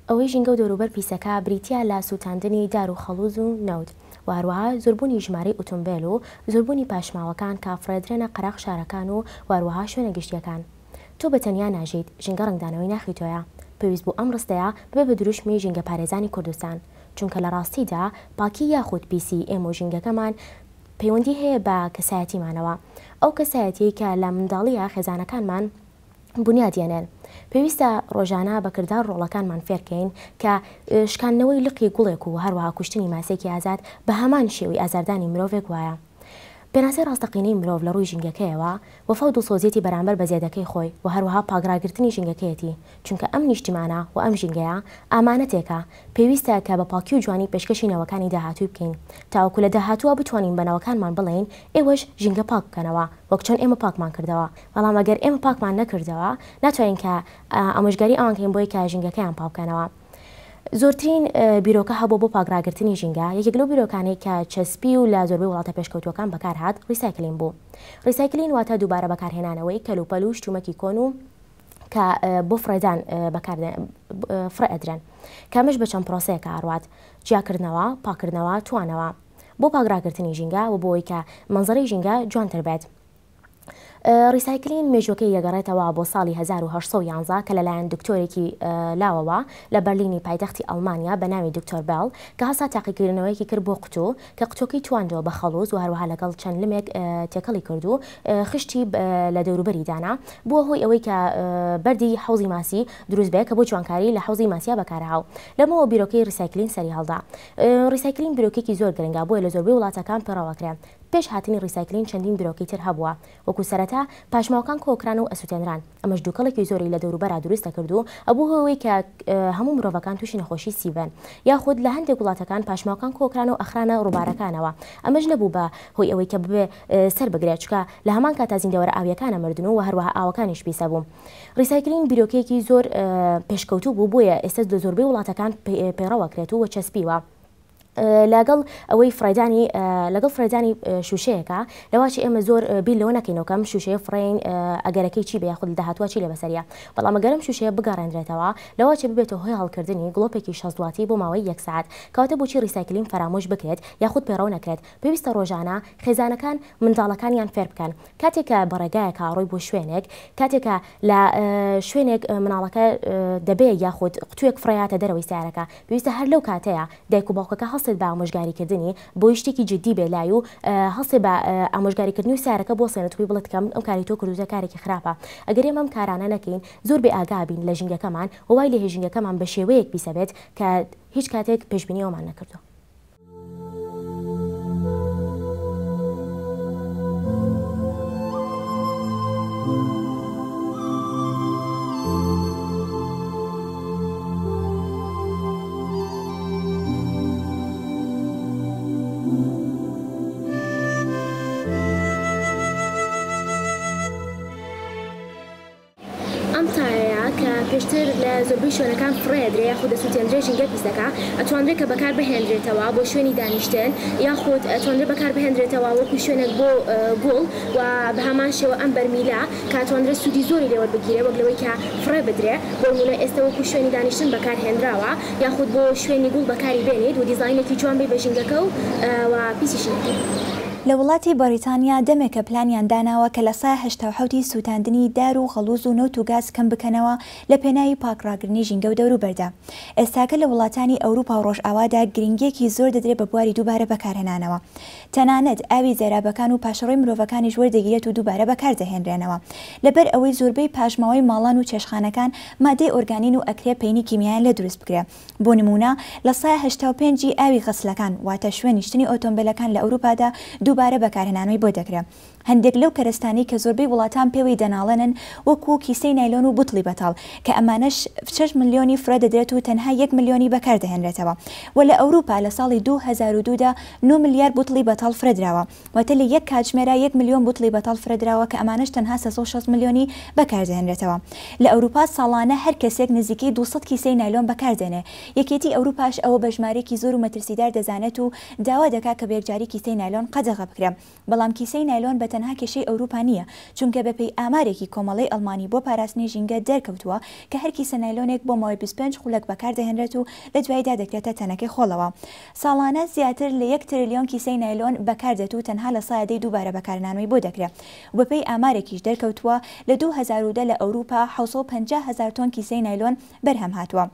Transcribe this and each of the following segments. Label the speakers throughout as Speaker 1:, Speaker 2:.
Speaker 1: ئەوەی ژینگە و دەوروبەر پیسەکە بریتیا لە سووتاندنی دار و خەڵوز و نەوت و هەروەها زۆربوونی ژمارەی ئۆتۆمبیل و زۆربوونی پاشماوەکان کافرێدرێنە قەرەق شارەکان و هەروەها شوێنە گشتیەکان. تۆ بەتەنیا ناژیت، ژینگە ڕنگدانەوەی ناخی تۆیە. پێویست بوو ئەم ڕستەیە ببێ بە دروشمی ژینگە پارێزانی کوردستان، چونکە لە ڕاستیدا پاکی یاخود PCM و ژینگەکەمان پەیوەندی هەیە بە کەسایەتیمانەوە، ئەو کەسایەتی کە لە منداڵیە خێزانەکانمان بنیادیانێن. پێویستە ڕۆژانە بەکردار ڕۆڵەکانمان فێرکەین کە شکاندنەوەی لقی گوڵێک و هەروەها کوشتنی ماسێکی ئازاد بە هەمان شێوەی ئازاردانی مرۆڤێک وایە. پێناسەی ڕاستەقینەی مرۆڤ لە ڕووی ژینگەکەیەوە وەفا و دڵسۆزیەتی بەرامبەر بە زیادەکەی خۆی و هەروەها پاگراگرتنی ژینگەکەیەتی، چونکە ئەم نیشتیمانە و ئەم ژینگەیە ئامانەتێکە پێویستە کە بە پاکی و جوانی پێشکەشی نەوەکانی داهاتووی بکەین تاوەکو لە داهاتووە بتوانین بە نەوەکانمان بڵێین ئێوەش ژینگە پاک بکەنەوە وەک چۆن ئێمە پاکمان کردەوە، بەڵام ئەگەر ئێمە پاکمان نەکردەوە ناتوانین کە ئامۆژگاری ئەوانکەین بۆی کە ژینگەکەیان پاک بکەنەوە. زۆرترین بیرۆکە هەبوو بۆ پاگراگرتنی ژینگە، یەکێک لەو بیرۆکانەی کە چەسپی و لە زۆربەی وڵاتە پێشکەوتوەکان بەکارهات ڕیسایکلین بوو. ڕیسایکلین واتە دووبارە بەکارهێنانەوەی کەلوپەل و شتومەکی کۆن و کە بۆ فرێدان فرەئەدرێن، کەمەش بە چەند پرۆسەیەکە ئاڕوات: جیاکردنەوە، پاکردنەوە، توانەوە بۆ پاگراگرتنی ژینگە و بۆی کە مەنزەرەی ژینگە جوانتر بێت. ڕیسایکلین مێژوەکەی یەگەڕێتەوە بۆ ساڵی 1911 کە لەلایەن دکتۆرێکی لاوەوە لە بەرلینی پایتەختی ئەڵمانیا بە ناوی دکتۆر بێڵ کە هەستا تاقیکردنەوەیکی کرد بۆ قوتو کە قوتۆکەی تواندەوە بە خەڵوز و هەروەها لەگەڵ چەند لمێک تێکەڵی کرد و خشتی لە دەوروبەری دانا بووە هۆی ئەوەی کە بەردی حوزی ماسی دروست بێت کە بۆ جوانکاری لە حوزی ماسیە بەکارهاو. لەمەوە بیرۆکەی ڕیسایکلین سەری هەڵدا. ڕیسایکلین بیرۆکێکی زۆر گرنگە بۆیە لە زۆربەی وڵاتەکان پێڕەوەکرێن. پێش هاتنی ڕیسایکلین چەندین بیرۆکەی تر هەبووە، وەکو سەرەتا پاشماوەکان کۆکران و ئەسووتێنران، ئەمەش دووکەڵێکی زۆری لە دەوروبەرا دروستە کردو ئەبوو هۆی کە هەموو مرۆڤەکان تووشی نەخۆشی سیڤن، یاخود لە هەندێک وڵاتەکان پاشماوەکان کۆکران و ئەخرانە ڕووبارەکانەوە. ئەمەش نەبوو بە هۆی ئەوەی کە ببێ سەر بگرێت، چکە لە هەمان کاتا زیندەوەرە ئاویەکانە مردن و هەروەها ئاوەکانیش پیسە بوو. ڕیسایکلین بیرۆکەیەکی زۆر پێشکەوتوو بوو، بۆیە ئێستا لە زۆربەی وڵاتەکان پێڕەوەکرێت و چەسپیوە. لەگەڵ ئەوەی لەگەڵ فرێدانی شوشەیەەکە لەواچی ئێمە زۆر بیل لەوە نەکەینەوەکەم شوشەیە فڕین ئەگەرەکەی چی بە یاخود داهاتوە چی لە بەسەریە، بەڵام ئەگەرم شوشەیە بگەڕێنرێتەوە لەواچە ببێتەوە هۆی هەڵکردنی گڵۆپێکی شەزدواتی بۆ ماوەی 1 ساعت، کەواتە بۆچی ڕیسایکلین فەرامۆش بکرێت یاخود پێڕەو نەکرێت. پێویستە ڕۆژانە خێزانەکان منداڵەکانیان فێر بکەن کاتێکە بەڕێگایەکە ڕۆی بۆ شوێنێک، کاتێکە لە شوێنێک مناڵەکە دەبێت یاخود قوتوێک فڕیاتە دەرەوەی سیارەکە، پێویستە هەر لەو کاتەیە دایک و باوکەکە هەڵسێت بە ئامۆژگاریکردنی بۆ شتێکی جدی بێ لای و هەڵسێ بە ئامۆژگاریکردنی و سیارەکە بۆ سێنەتوی بڵێت کەم ئەم کاری تۆ کردوتە کارێکی خراپە. ئەگەر ئێمە ئەم کارانە نەکەین زۆر بێ ئاگابین لە ژینگەکەمان و وای لە هێژینگەکەمان بە شێوەیەک بیسەبێت کە هیچ کاتێک پێشبینیەوەمان نەکردو. پێشتر لە زۆربەی شوێنەکان فڕێدرێ یاخود دەسووتێنرێ ژینگە پیسەکە ئەتوانرێت کە بەکار بهێنرێتەوە بۆ شوێنی دانیشتن یاخود ئەتوانرێت بەکار بهێنرێتەوە وەکو شوێنێک بۆ گوڵ و بە هەمان شێوە ئەم بەرمیلە کاتوانرێت سوودی زۆری لێوە بگیرێ وەک لەوەی کە فڕێ بدرێ بۆ نمونە ئێستا وەکو شوێنی دانیشتن بەکار هێنراوە یاخود بۆ شوێنی گوڵ بەکاری بێنێت و دیزاینێکی جوان بێ بە ژینگەکە و پیسیشی نەکەیت.
Speaker 2: لە وڵاتی بەریتانیا دەمێکە پلانیان داناوە کە لە سای 1970 سووتاندنی دار و خەڵوز و نەوت و گاز کەم بکەنەوە لە پێناوی پاکڕاگرنی ژینگە و دەوروبەردا. ئێستاکە لە وڵاتانی ئەوروپا و ڕۆژئاوادا گرنگیەکی زۆر دەدرێت بە بواری دووبارە بەکارهێنانەوە. تەنانەت ئاوی زێرابەکان و پاشەڕۆی مرۆڤەکانی وەردەگیرێت و دووبارە بەکاردەهێنرێنەوە لەبەر ئەوەی زۆربەی پاشماوەی ماڵان و چێشخانەکان مادەی ئۆرگانین و ئەکرێ پەینی کیمیایان لە دروست بکرێ. بۆ نمونە لە سای 85 ئاوی غەسلەکان واتە شوێنی شتنی ئۆتۆمبیلەکان لە ئەوروپادا دووبارە بەکارهێنانەوەی بۆ دەکرێت. هەندێک لەو کەرستانی کە زۆربەی وڵاتان پێوەی دەناڵێنن وەکو کیسەی نایلۆن و بوتڵی بەتاڵ کە ئەمانەش 6 ملیۆنی فرە دەدرێت و تەنها 1 ملیۆنی بەکاردەهێنرێتەوە و لە ئەوروپا لە ساڵی 2002دا 9 ملیار بوتڵی بەتاڵ فرەدراوە واتە لە یەک کاتژمێرە 1 ملیۆن بوتڵی بەتاڵ فرەدراوە کە ئەمانەش تەنها 6 ملیۆنی بەکاردەهێنرێتەوە. لە ئەوروپا ساڵانە هەر کەسێک نزیکەی 200 کیسەی نایلۆن بەکاردێنێ. یەکێتی ئەوروپاش ئەوە بە ژمارەیەکی زۆر و مەترسیدار دەزانێت و داوا دەکات کە بێکجاری کیسەی نایلۆن قەدەغە بکرێت، بەڵام کیسەی نایلۆن بە تەنها کێشەی ئەوروپا نییە، چونکە بەپێی ئامارێکی کۆمەڵی ئەڵمانی بۆ پاراستنی ژینگە دەرکەوتووە کە هەر کیسە نایلۆنێک بۆ ماوەی 25 خولەک بەکاردەهێنرێت و لە دوایدا دەکرێتە تەنەکەی خۆڵەوە. ساڵانە زیاتر لە 1 تریلیۆن کیسەی نایلۆن بەکاردێت و تەنها لە سایەدەی دووبارە بەکارهێنانەوەی بۆ دەکرێت. بەپێی ئامارێکیش دەرکەوتووە لە 2010 لە ئەوروپا 750,000 تۆن کیسەی نایلۆن بەرهەم هاتووە.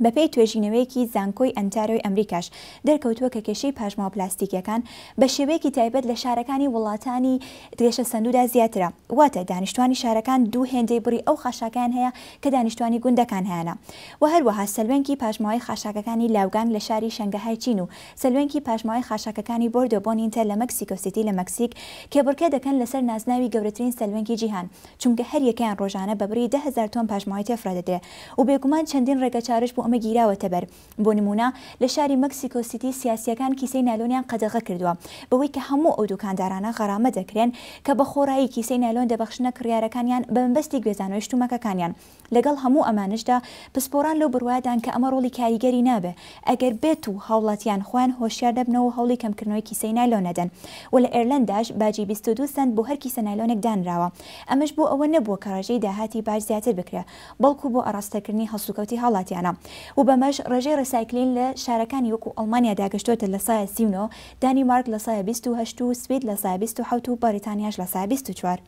Speaker 2: بەپێی توێژینەوەیەکی زانکۆی ئەنتاریۆی ئەمریکاش دەرکەوتووە کە کێشەی پاشماوە پلاستیکیەکان بە شێوەیەکی تایبەت لە شارەکانی وڵاتانی درێژە سندوودا زیاترە، واتە دانیشتوانی شارەکان دوو هێندەی بڕی ئەو خاشاکان هەیە کە دانیشتوانی گوندەکان هەیەە و هەروەها سەلوێنکی پاشماوەی خاشاکەکانی لاوگانگ لە شاری شەنگەهای چین و سەلوێنکی پاشماوەی خاشاکەکانی بۆردۆ بۆنینتە لە مەکسیکۆ سیتی لە مەکسیک کێبڕکێ دەکەن لەسەر نازناوی گەورەترین سەلوێنکی جیهان، چونکە هەر یەکەیان ڕۆژانە بەبڕی 10,000 تۆن پاشماوەی تێفرا دەدرێت و بێگومان چەندین ڕێگە چارەش بۆ ئەمە گیراوەتە بەر. بۆ نمونە لە شاری مەکسیکۆ سیتی سیاسیەکان کیسەی نایلۆنیان قەدەغە کردووە بەوەی کە هەموو ئەو دوکاندارانە غەرامە دەکرێن کە بە خۆڕایی کیسەی نایلۆن دەبەخشنە کڕیارەکانیان بە مەبەستی گوێزانەوەی شتومەکەکانیان. لەگەڵ هەموو ئەمانشدا پسپۆران لەو بڕوایدان کە ئەمە ڕۆڵی کاریگەری نابێ ئەگەر بێت و هاوڵاتیان خۆیان هۆشیار دەبنەوە هەوڵی کەمکردنەوەی کیسەی نایلۆن نەدەن. و لە ئێرلەنداش باجی 22 سنت بۆ هەر کیسە نایلۆنێک دانراوە. ئەمەش بۆ ئەوە نەبووە کە ڕێژەی داهاتی باج زیاتر بکرێ، بەڵکو بۆ ئاراستەکردنی هەڵسوکەوتی هاوڵاتیانە. و بەمەش ڕێژەی ڕسایکلین لە شارەکانی وەکو ئەڵمانیا داگەشتوتە لە سایە 39، دانیمارک لە سایە 28 و سوید لە سایە 27 و بەریتانیاش لە سایە 24.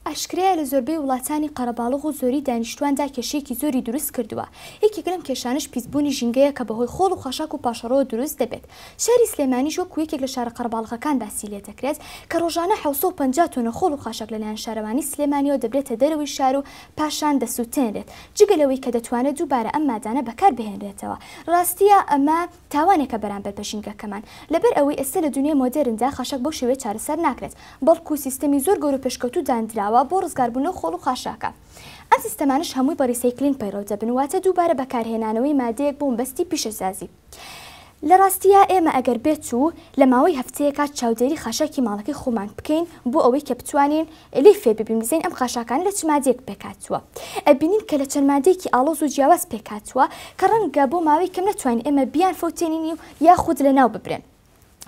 Speaker 3: ئاشکرایە لە زۆربەی وڵاتانی قەرەباڵغ و زۆری دانیشتواندا کێشەیەکی زۆری دروست کردووە. یەکێک لەم کێشانش پیسبوونی ژینگەیە کە بەهۆی خۆڵ و خەشاک و پاشەڕەوە دروست دەبێت. شاری سلێمانیش وەکو یەکێک لە شارە قەرەباڵغەکان باسی لێ دەکرێت کە ڕۆژانە 750 تۆنە خۆڵ و خەشاک لەلایەن شارەوانی سلێمانیەوە دەبرێتە دەرەوەی شار و پاشان دەسووتێنرێت، جگەلەوەی کە دەتوانێت دووبارە ئەم مادانە بەکار بهێنرێتەوە. ڕاستیە ئەمە تاوانێکە بەرامبەر بە ژینگەکەمان، لەبەر ئەوەی ئێستا لە دنیای مۆدێرندا خەشاک بەو شێوەیە چارەسەر ناکرێت، بەڵکو سیستەمی زۆر گەورە پێشکەوتوو دانراوە بۆ ڕزگاربوونەوە خۆڵ و خاشاکە. ئەم سیستەمانش هەمووی بە ریسایکلین پەیڕەو دەبن، واتە دووبارە بەکارهێنانەوەی مادەیەک بۆ مەبەستی پیشەسازی. لە ڕاستیە ئێمە ئەگەر بێت و لە ماوەی هەفتەیەکە چاودێری خاشاکی ماڵەکەی خۆمان بکەین بۆ ئەوەی کە بتوانین لی فێر ببین بزین ئەم خاشاکانە لە چ مادەیەک پێکاتووە، ئەبینین کە لە چەند مادەیەکی ئاڵۆز و جیاواز پێکاتووە کە ڕەنگە بۆ ماوەی کەم نەتوانین ئێمە بیان فەوتێنینی و یاخود لە ناو ببرێن،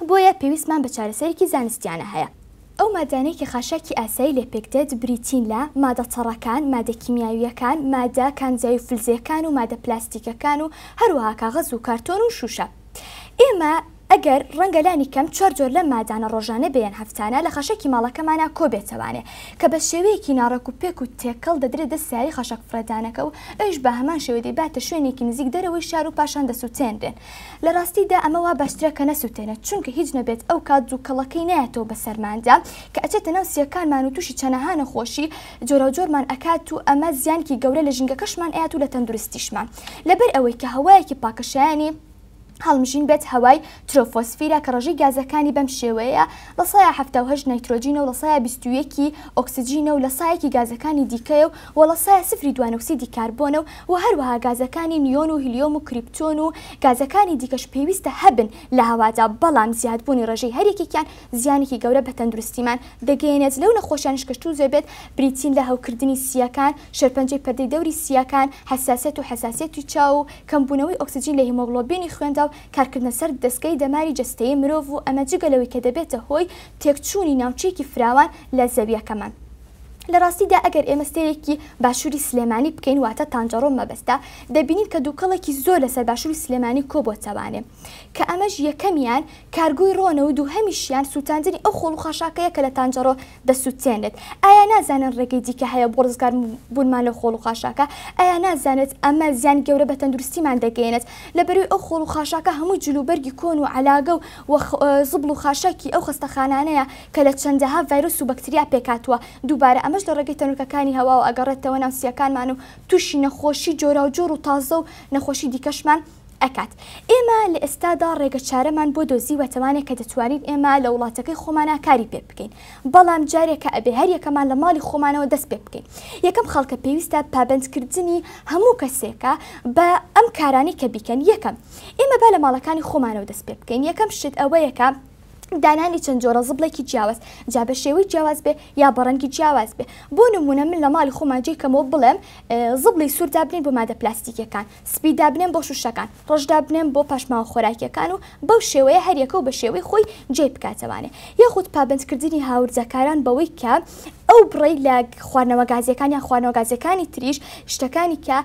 Speaker 3: بۆیە پێویستمان بە چارەسەرێکی زانستیانە هەیە. ئەو مادانەی کە خاشاکی ئاسایی لێ پێکدێت بریتین لە مادە تەڕەکان، مادە کیمیاویەکان، مادە کانزایی و فلزیەکان و مادە پلاستیکەکان و هەروەها کاغەز و کارتۆن و شوشە. ئێمە ئەگەر ڕەنگەلانی کەم 4 جۆر لە مادانە ڕۆژانە بێن هەفتانە لە خەشکی ماڵەکەمانە کۆبێتەوانێ کە بە شێوەیەکی ناڕەک و پێک و تێکەڵ دەدرێت دەستیاری خەشک فرەدانەکە و ئەوش بە هەمان شێوە دەباتە شوێنێکی نزیک دەرەوەی شار و پاشان دەسووتێنرێن. لە ڕاستیدا ئەمە وا باشترە کە نەسووتێنێت، چونکە هیچ نەبێت ئەو کات دووکەڵەکەی نایەتەوە بە سەرماندا کە ئەچێتە ناو سیەکانمان و تووشی چەنەها نەخۆشی جۆرە و جۆرمان ئەکات و ئەمە زیانکی گەورە لە ژینگەکەشمان ئەیات و لە تەندروستیشمان، لەبەر ئەوەی کە هەوایەکی پاکەشایانی هەڵمژین بێت هەوای ترۆفۆسفیرە کە ڕژەی گازەکانی بەم شێوەیە لە 178 نیترۆجینە و لە 121 ئۆکسجینە و لە سایەکی گازەکانی دیکەیە و لە 0.2 ئۆکسیدی کاربۆنە و هەروەها گازەکانی نیۆن و هیلیۆم و کریپتۆن و گازەکانی دیکەش پێویستە هەبن لە هەوادا، بەڵام زیادبوونی ڕژەی هەرێکێکیان زیانێکی گەورە بە تەندروستیمان دەگەێنێت. لەو نەخۆشیانش کە تووزێ بێت بریتین لە هەوکردنی سیەکان، شێرپەنجەی پەردەی دەوری سیەکان، حساسیت و حساسیەتی چاو و کەمبوونەوەی ئۆکسجین لە هیمۆگلۆبینی خوێندا و کارکردنە سەر دەستگای دەماری جەستەیی مرۆڤ و ئەمە جگەلەوەی کە دەبێتە هۆی تێکچوونی ناوچەیەکی فراوان لە زەویەکەمان. لە ڕاستیدا ئەگەر ئێمە سێرێکی باشووری سلێمانی بکەین واتە تانجەڕۆ مەبەستە، دەبینین کە دووکەڵێکی زۆر لەسەر باشووری سلێمانی کۆبۆتەوانێ کە ئەمەش یەکەمیان کارگۆی ڕۆنە و دووهەمیشیان سووتاندنی ئەو خۆڵ و خاشاکەیە کە لە تانجەڕۆ دەسووتێنێت. ئایا نازانن ڕێگەی دیکە هەیە بۆ ڕزگار بوونمان لە خۆڵ و خاشاکە؟ ئایا نازانێت ئەمە زیان گەورە بە تەندروستیمان دەگەێنێت لەبەروی ئەو خۆڵ و خاشاکە هەموو جلوبەرگی کۆن و علاگە و زبڵ و خاشاکی ئەو خستەخانانەیە کە لە چەندەها ڤایرۆس و بەکتریا پێکاتوە، دووبارە ئەمەش لە ڕێگەی تەنورکەکانی هەوا و ئەگەڕێتەوە ناو سیەکانمان و تووشی نەخۆشی جۆرا و جۆر و تازە و نەخۆشی دیکەشمان ئەکات. ئێمە لە ئێستادا ڕێگە چارەمان بۆ دۆزی وەتەوانێک کە دەتوانین ئێمە لە وڵاتەکەی خۆمانە کاری پێ بکەین، بەڵام جارێکە ئەبێ هەر یەکەمان لە ماڵی خۆمانەوە دەست پێ بکەین. یەکەم خەڵکە پێویستە پابەندکردنی هەموو کەسێکە بە ئەم کارانی کە بیکەن. یەکەم ئێمە با لە ماڵەکانی خۆمانەوە دەست پێ بکەین. یەکەم شت ئەوەیەکە دانانی چەند جۆرە زبڵێکی جیاواز، جا بە شێوەی جیاواز بێ یا بەڕەنگی جیاواز بێ. بۆ نمونە من لە ماڵی خۆمان جێکەمەوە بڵێم زبڵی سوور دابنێن بۆ مادە پلاستیکەکان، سپی دابنێن بۆ شوشەکان، ڕۆژ دابنێن بۆ پاشماوە خۆراکیەکان و بەو شێوەیە هەریەکە و بە شێوەی خۆی جێ بکاتەوانێ. یاخود پابەندکردنی هاوردەکاران بەوەی کە ئەو بڕی لە خواردنەوە گازیەکان یا خواردنەوە گازیەکانی تریش شتەکانی کە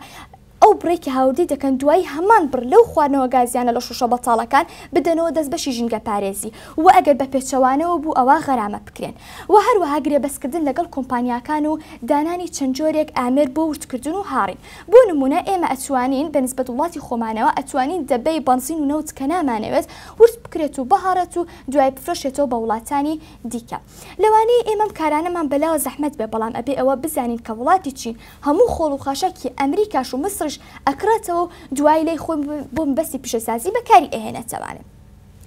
Speaker 3: ئەو بڕێکی هاوردی دەکەن دوای هەمان بڕ لەو خواردنەوە گازیانە لە شوشە بەتاڵەکان بدەنەوە دەست بەشی ژینگە پارێزی و ئەگەر بە پێچەوانەوە بوو ئەوە غەرامە بکرێن و هەروەها گرێبەستکردن لەگەڵ کۆمپانیاکان و دانانی چەند جۆرێک ئامێر بۆ وردکردن و هاڕین. بۆ نمونە ئێمە ئەتوانین بە نسبەت وڵاتی خۆمانەوە ئەتوانین دەبەی بەنزین و نەوت کە نامانەوێت ورد بکرێت و بەهارەت و دوای بفرۆشێتەوە بە وڵاتانی دیکە. لەوانەیە ئێمەم کارانەمان بەلاوە زەحمەت بێ، بەڵام ئەبێ ئەوە بزانین کە وڵاتی چین هەموو خۆڵ و خاشاکی ئەمریکاش و مسرش ئەکرێتەوە و دوای لێی خۆی بۆ بەستی پیشەسازی بەکاری ئەهێنێتەوانێت.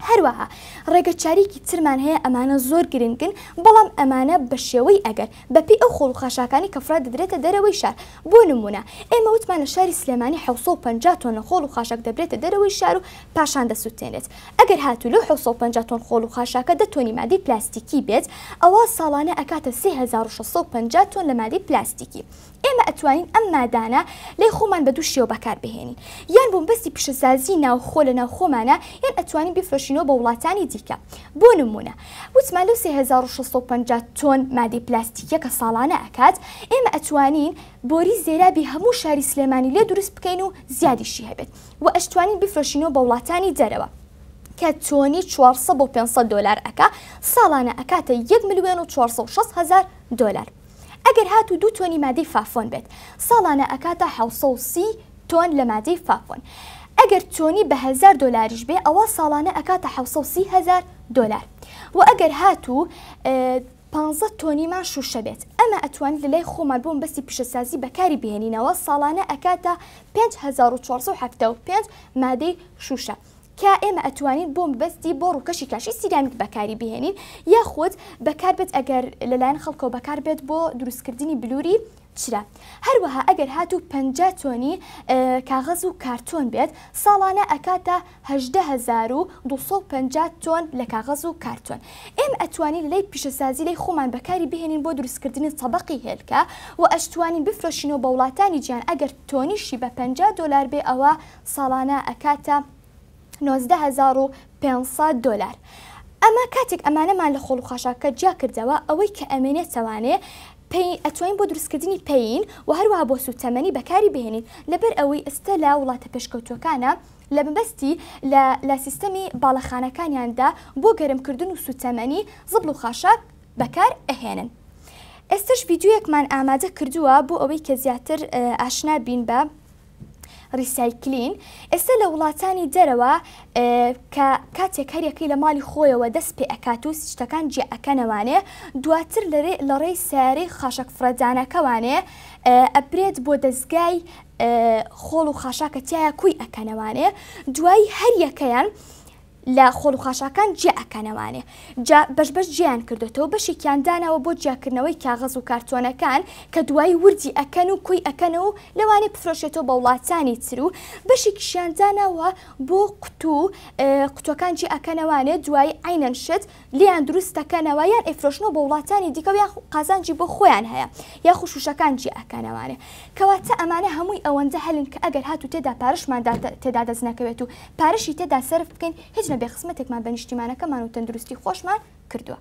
Speaker 3: هەروەها ڕێگە چاریکی ترمان هەیە، ئەمانە زۆر گرنگن، بەڵام ئەمانە بە شێوەی ئەگەر بەپی ئەو خۆڵ و خاشاکانی کە فرا دەدرێتە دەرەوەی شار. بۆ نمونە ئێمە وتمان لە شاری سلێمانی 750 تۆنە خۆڵ و خاشاک دەبرێتە دەرەوەی شار و پاشان دەسووتێنێت. ئەگەر هاتوو لەو 750 تۆن خۆڵ و خاشاکە 10 تۆنی مادەی پلاستیکی بێت، ئەوە ساڵانە ئەکاتە 3650 تۆن لە مادەی پلاستیکی. ئێمە ئەتوانین ئەم مادانە لێ خۆمان بە دوو شێوە بەکار بهێنین، یان بۆ بەستی پیشەسازی ناوخۆ لە ناو خۆمانە، یان ئەتوانین بفرۆشینەوە بە وڵاتانی دیکە. بۆ نمونە وتمان لەو 3650 تۆن مادەی پلاستیکیە کە ساڵانە ئەکات، ئێمە ئەتوانین بۆری زێرابی هەموو شاری سلێمانی لێ دروست بکەین و زیادیشی هەبێت و ئەشتوانین بفرۆشینەوە بە وڵاتانی دەرەوە کە تۆنی 400 بۆ 500 دلار ئەکا، ساڵانە ئەکاتە 1,460,000 دلار. ئەگەر هاتو 2 تۆنی مادەی فافۆن بێت ساڵانە ئەکاتە 730 تۆن لە مادەی فافۆن. ئەگەر تۆنی بە $1000 بێ ئەوە ساڵانە ئەکاتە 730,000 دلار. و ئەگەر هاتو 15 تۆنیمان شوشە بێت ئەمە ئەتوانێت لە لای خۆمان بۆم بەستی پیشەسازی بەکاری بهێنینەوە ساڵانە ئەکاتە 5475 مادەی شوشە کە ئێمە ئەتوانین بۆم بەستی بۆ ڕووکەشی کاشی سیرامیک بەکاری بهێنین یاخود بەکار بێت ئەگەر لەلایەن خەڵکەوە بەکار بێت بۆ دروستکردنی بلووری چرا. هەروەها ئەگەر هاتو 50 تۆنی کاغەز و کارتۆن بێت ساڵانە ئەکاتە 18250 تۆن لە کاغەز و کارتۆن. ئێمە ئەتوانین لەلای پیشەسازی لای خۆمان بەکاری بهێنین بۆ دروستکردنی تەبەقی هێلکە و ئەشتوانین بفرۆشینەوە بە وڵاتانی گیان ئەگەر تۆنیشی بە $50 بێ ئەوە ساڵانە ئەکاتە 19,500 دلار. ئەمە کاتێک ئەمانەمان لە خۆڵ و خاشاکە جیا کردەوە ئەوەی کە ئەمێنێتەوانێ ئەتوانین بۆ دروستکردنی پێین و هەروەها بۆ سوتەمەنی بەکاری بهێنین لەبەر ئەوەی ئێستا لە وڵاتە پێشکەوتوەکانە لە مەبەستی لە سیستەمی باڵەخانەکانیاندا بۆ گەرمکردن و سوتەمەنی زبڵ و خاشاک بەکار ئەهێنن. ئێستش ڤیدیۆیەکمان ئامادە کردووە بۆ ئەوەی کە زیاتر ئاشنا بین بە ریسایکلین. ئێستا لە وڵاتانی دەرەوە کە کاتێک هەرێکی لە ماڵی خۆیەوە دەست پێ ئەکات و شتەکان جێ ئەکەنەوانێ دواتر لە ڕێی سیارەی خاشەک فرەدانەکەوانێ ئەبرێت بۆ دەستگای خۆڵ و خاشاکە تایە کوی ئەکەنەوانێ دوای هەریەکەیان لە خۆڵ و خاشاکان جێ ئەکەنەوانێ بەش جیان کردێتەوە بەشێکیان داناوە بۆ جیاکردنەوەی کاغەز و کارتۆنەکان کە دوای وردی ئەکەن و کوی ئەکەنەوە لەوانێ بفرۆشێتەوە بە وڵاتانی تر و بەشێکیشیان داناوە بۆ قوتوەکان جێ ئەکەنەوانێ دوای عینەن شت لیان دروستەکەنەوە یان ئەیفرۆشنەوە بە وڵاتانی دیکە یان قازانجی بۆ خۆیان هەیە یا خوشوشەکان جێ ئەکەنەوانێ کەواتە ئەمانە هەمووی ئەوەندە هەلن کە ئەگەر هاتو تێدا پارشمان تێدا دەست نەکەوێت و پارشی تێدا سەرف بکەین هیچ بێ خزمەتێکمان بە نیشتیمانەکەمان و تەندروستی خۆشمان کردووە.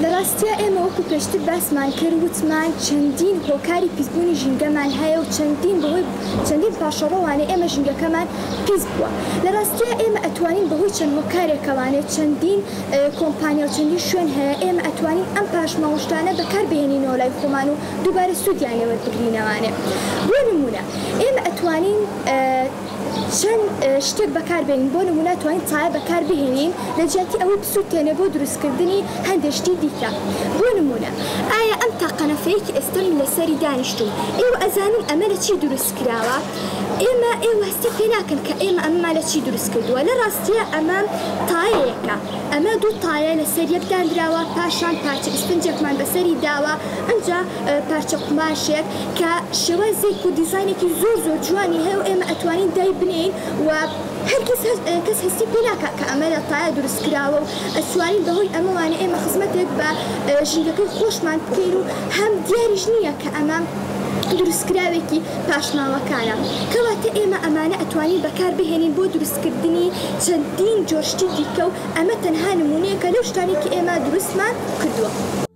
Speaker 3: لە ڕاستیە ئێمە وەکو پێشتر باسمان کرد وتمان چەندین هۆکاری پیسبوونی ژینگەمان هەیە و چەندین پاشەڕۆوانێ ئێمە ژینگەکەمان پیس بووە. لە ڕاستیە ئێمە ئەتوانین بەهۆی چەند هۆکارێکەوانێت چەندین کۆمپانیا و چەندین شوێن هەیە ئێمە ئەتوانین ئەم پاشماوەشتانە بەکار بهێنینەوە لای خۆمان و دووبارە سوودیان لێوەربگرینەوانێ. بۆ نمونە ئێمە ئەتوانین چەند شتێک بەکاربێنین بۆ نمونە توانین تایە بەکار بهێنین لە جیاتی ئەوەی بسووتێنێ بۆ دروستکردنی هەندێک شتی دیکە. بۆ نمونە ئایا ئەم تاقەنەفەیەکی ئێستا لەسەری دانیشتوم ئێوە ئەزانین ئەمە لە چی دروست کراوە ئێمە هەستی پێ ناکەن کە ئێمە ئەمەمان لە چی دروست کردووە لە ڕاستیە ئەمە تایەیەکە ئەمە دوو تایە لەسەر یەکدانراوە پاشان پارچە ئیسپنجێکمان بەسەری داوە ئەنجا پارچە قماشێک کە شێوازێک و دیزاینێکی زۆر جوانی هەیە و ئێمە ئەتوانین دای بنین و هەرگیز کەس هەستی پێ ناکات کە ئەمە لە تایە دروست کراوە و ئەتوانین بەهۆی ئەمەوانە ئێمە خزمەتێک بە ژینگەکەی خۆشمان بکەین و هەم دیاریش نییە کە ئەمە دروستکراوێکی پاشماوەکانە کەواتە ئێمە ئەمانە ئەتوانین بەکار بهێنین بۆ دروستکردنی چەندین جۆرشتی دیکە و ئەمە تەنها نمونەیەکە لەو شتانێکی ئێمە دروستمان کردووە.